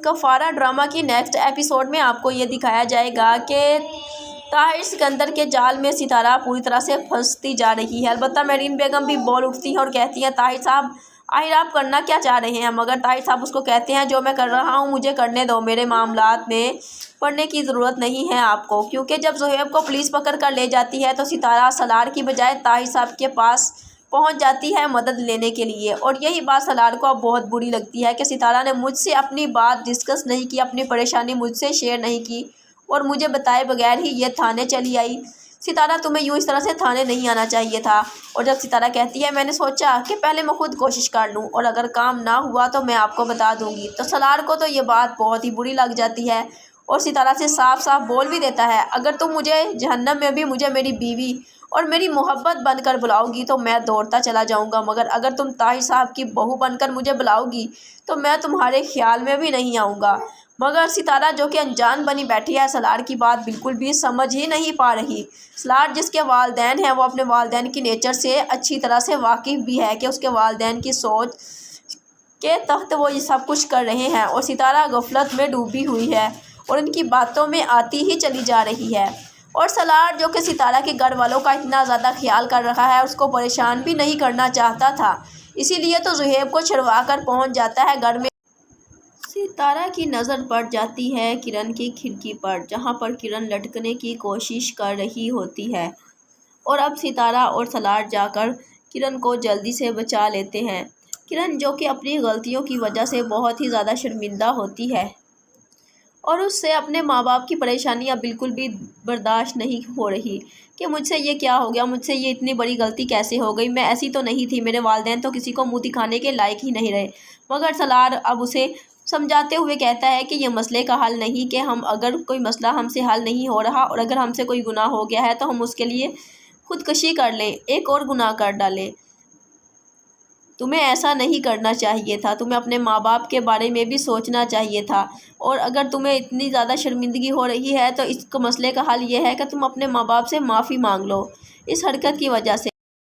کفارہ ڈرامہ کی next episode میں آپ کو یہ دکھایا جائے گا کہ طاہر سکندر کے جال میں ستارہ پوری طرح سے پھنستی جا رہی ہے۔ البتہ مریم بیگم بھی بول اٹھتی ہیں اور کہتی ہیں طاہر صاحب آخر آپ کرنا کیا چاہ رہے ہیں؟ مگر طاہر صاحب اس کو کہتے ہیں جو میں کر رہا ہوں مجھے کرنے دو، میرے معاملات میں پڑنے کی ضرورت نہیں ہے آپ کو، کیونکہ جب زہیب کو پولیس پکڑ کر لے جاتی ہے تو ستارہ سالار کی بجائے طاہر صاحب کے پاس پہنچ جاتی ہے مدد لینے کے لیے، اور یہی بات سالار کو اب بہت بری لگتی ہے کہ ستارہ نے مجھ سے اپنی بات ڈسکس نہیں کی، اپنی پریشانی مجھ سے شیئر نہیں کی اور مجھے بتائے بغیر ہی یہ تھانے چلی آئی۔ ستارہ تمہیں یوں اس طرح سے تھانے نہیں آنا چاہیے تھا۔ اور جب ستارہ کہتی ہے میں نے سوچا کہ پہلے میں خود کوشش کر لوں اور اگر کام نہ ہوا تو میں آپ کو بتا دوں گی، تو سالار کو تو یہ بات بہت ہی بری لگ جاتی ہے اور ستارہ سے صاف صاف بول بھی دیتا ہے اگر تم مجھے جہنم میں بھی مجھے میری بیوی اور میری محبت بن کر بلاؤ گی تو میں دوڑتا چلا جاؤں گا، مگر اگر تم طاہر صاحب کی بہو بن کر مجھے بلاؤ گی تو میں تمہارے خیال میں بھی نہیں آؤں گا۔ مگر ستارہ جو کہ انجان بنی بیٹھی ہے سالار کی بات بالکل بھی سمجھ ہی نہیں پا رہی۔ سالار جس کے والدین ہیں وہ اپنے والدین کی نیچر سے اچھی طرح سے واقف بھی ہے کہ اس کے والدین کی سوچ کے تحت وہ یہ سب کچھ کر رہے ہیں، اور ستارہ غفلت میں ڈوبی ہوئی ہے اور ان کی باتوں میں آتی ہی چلی جا رہی ہے۔ اور سالار جو کہ ستارہ کے گھر والوں کا اتنا زیادہ خیال کر رہا ہے اس کو پریشان بھی نہیں کرنا چاہتا تھا، اسی لیے تو زہیب کو چھڑوا کر پہنچ جاتا ہے گھر میں۔ ستارہ کی نظر پڑ جاتی ہے کرن کی کھڑکی پر، جہاں پر کرن لٹکنے کی کوشش کر رہی ہوتی ہے، اور اب ستارہ اور سالار جا کر کرن کو جلدی سے بچا لیتے ہیں۔ کرن جو کہ اپنی غلطیوں کی وجہ سے بہت ہی زیادہ شرمندہ ہوتی ہے اور اس سے اپنے ماں باپ کی پریشانی اب بالکل بھی برداشت نہیں ہو رہی کہ مجھ سے یہ کیا ہو گیا، مجھ سے یہ اتنی بڑی غلطی کیسے ہو گئی، میں ایسی تو نہیں تھی، میرے والدین تو کسی کو منہ دکھانے کے لائق ہی نہیں رہے۔ مگر سالار اب اسے سمجھاتے ہوئے کہتا ہے کہ یہ مسئلے کا حل نہیں، کہ ہم اگر کوئی مسئلہ ہم سے حل نہیں ہو رہا اور اگر ہم سے کوئی گناہ ہو گیا ہے تو ہم اس کے لیے خودکشی کر لیں، ایک اور گناہ کر ڈالیں۔ تمہیں ایسا نہیں کرنا چاہیے تھا، تمہیں اپنے ماں باپ کے بارے میں بھی سوچنا چاہیے تھا، اور اگر تمہیں اتنی زیادہ شرمندگی ہو رہی ہے تو اس مسئلے کا حل یہ ہے کہ تم اپنے ماں باپ سے معافی مانگ لو۔ اس حرکت کی وجہ سے